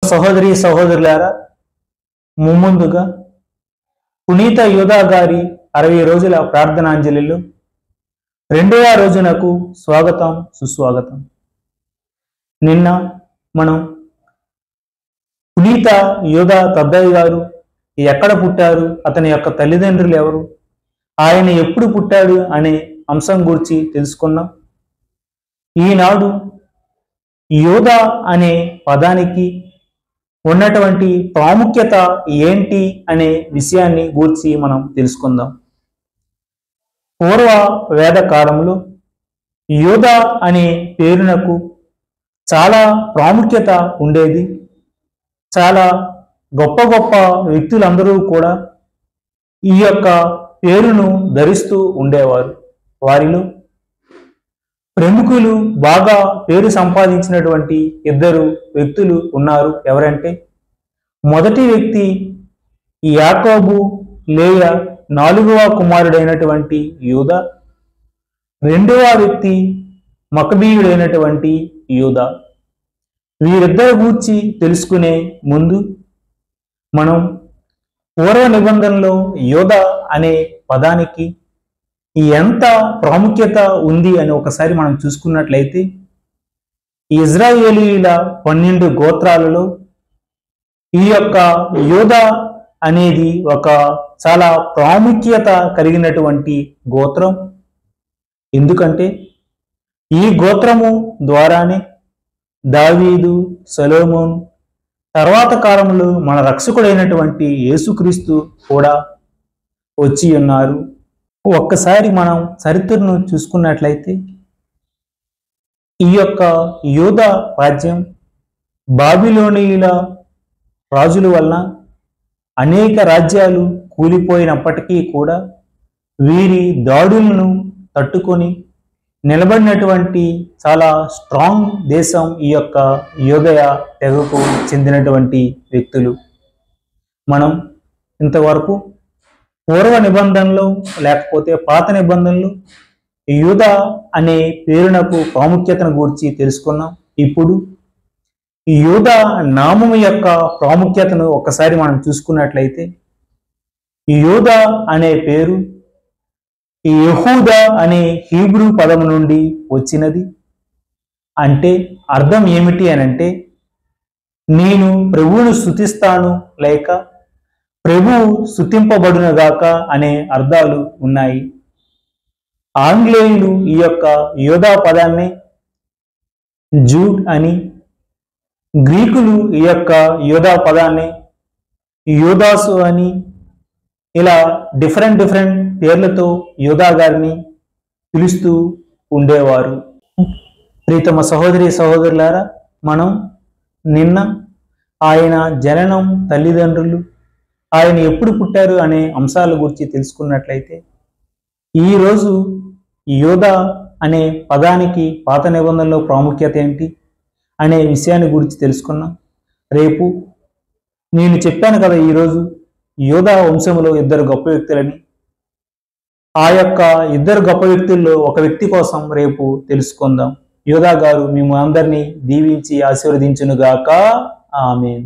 సహోదరి సహోదరులారా, ముందుగా పునీత యోధా గారి 60 రోజుల ప్రార్థనాంజలిలో 2వ రోజునకు స్వాగతం సుస్వాగతం. నిన్న మనం పునీత యోధా తద్దయ్య గారు ఎక్కడ పుట్టారు, అతని యొక్క తల్లిదండ్రులు ఎవరు, ఆయన ఎప్పుడు పుట్టాడు అనే అంశం గురించి తెలుసుకున్నాం. ఈనాడు యోధా అనే పదానికి ఉన్నటువంటి ప్రాముఖ్యత ఏంటి అనే విషయాన్ని గూర్చి మనం తెలుసుకుందాం. పూర్వ వేద కాలంలో యోధా అనే పేరునకు చాలా ప్రాముఖ్యత ఉండేది. చాలా గొప్ప గొప్ప వ్యక్తులందరూ కూడా ఈ యొక్క పేరును ధరిస్తూ ఉండేవారు. వారిలో ప్రముఖులు బాగా పేరు సంపాదించినటువంటి 2 వ్యక్తులు ఉన్నారు. ఎవరంటే, మొదటి వ్యక్తి యాకోబు లేయా 4వ కుమారుడైనటువంటి యోధా, 2వ వ్యక్తి మకబీయుడైనటువంటి యోధా. వీరిద్దరి గూర్చి తెలుసుకునే ముందు మనం పూర్వ నిబంధనలో యోధా అనే పదానికి ఎంత ప్రాముఖ్యత ఉంది అని ఒకసారి మనం చూసుకున్నట్లయితే, ఇజ్రాయేలీల 12 గోత్రాలలో ఈ యొక్క యోధా అనేది ఒక చాలా ప్రాముఖ్యత కలిగినటువంటి గోత్రం. ఎందుకంటే ఈ గోత్రము ద్వారానే దావీదు, సొలొమోను, తర్వాత కాలంలో మన రక్షకుడైనటువంటి యేసుక్రీస్తు కూడా వచ్చి ఉన్నారు. ఒక్కసారి మనం చరిత్రను చూసుకున్నట్లయితే, ఈ యొక్క యోధా రాజ్యం బాబిలోనీయుల రాజుల వలన అనేక రాజ్యాలు కూలిపోయినప్పటికీ కూడా వీరి దాడులను తట్టుకొని నిలబడినటువంటి చాలా స్ట్రాంగ్ దేశం ఈ యొక్క యోధయ తెగకు చెందినటువంటి వ్యక్తులు. మనం ఇంతవరకు పూర్వ నిబంధనలు లేకపోతే పాత నిబంధనలు యోధా అనే పేరునకు ప్రాముఖ్యతను గురించి తెలుసుకున్నాం. ఇప్పుడు యోధా నామము యొక్క ప్రాముఖ్యతను ఒక్కసారి మనం చూసుకున్నట్లయితే, యోధా అనే పేరు యెహూదా అనే హీబ్రూ పదము నుండి వచ్చినది. అంటే అర్థం ఏమిటి అనంటే, నేను ప్రభువును స్తుతిస్తాను లేక ప్రభువు స్తుతింపబడునుగాక అనే అర్థాలు ఉన్నాయి. ఆంగ్లేయులు ఈ యొక్క యోధా పదాన్ని జూడ్ అని, గ్రీకులు ఈ యొక్క యోధా పదాన్ని యోధాసు అని, ఇలా డిఫరెంట్ పేర్లతో యోధా గారిని పిలుస్తూ ఉండేవారు. ప్రీతమ సహోదరి సహోదరులారా, మనం నిన్న ఆయన జననం, తల్లిదండ్రులు, ఆయన ఎప్పుడు పుట్టారు అనే అంశాల గురించి తెలుసుకున్నట్లయితే, ఈరోజు యోధా అనే పదానికి పాత నిబంధనలో ప్రాముఖ్యత ఏంటి అనే విషయాన్ని గురించి తెలుసుకున్నాం. రేపు నేను చెప్పాను కదా, ఈరోజు యోధా వంశంలో 2 గొప్ప వ్యక్తులని. ఆ యొక్క 2 గొప్ప వ్యక్తుల్లో ఒక వ్యక్తి కోసం రేపు తెలుసుకుందాం. యోధా గారు మేము అందరినీ దీవించి ఆశీర్వదించునుగాక. ఆమేన్.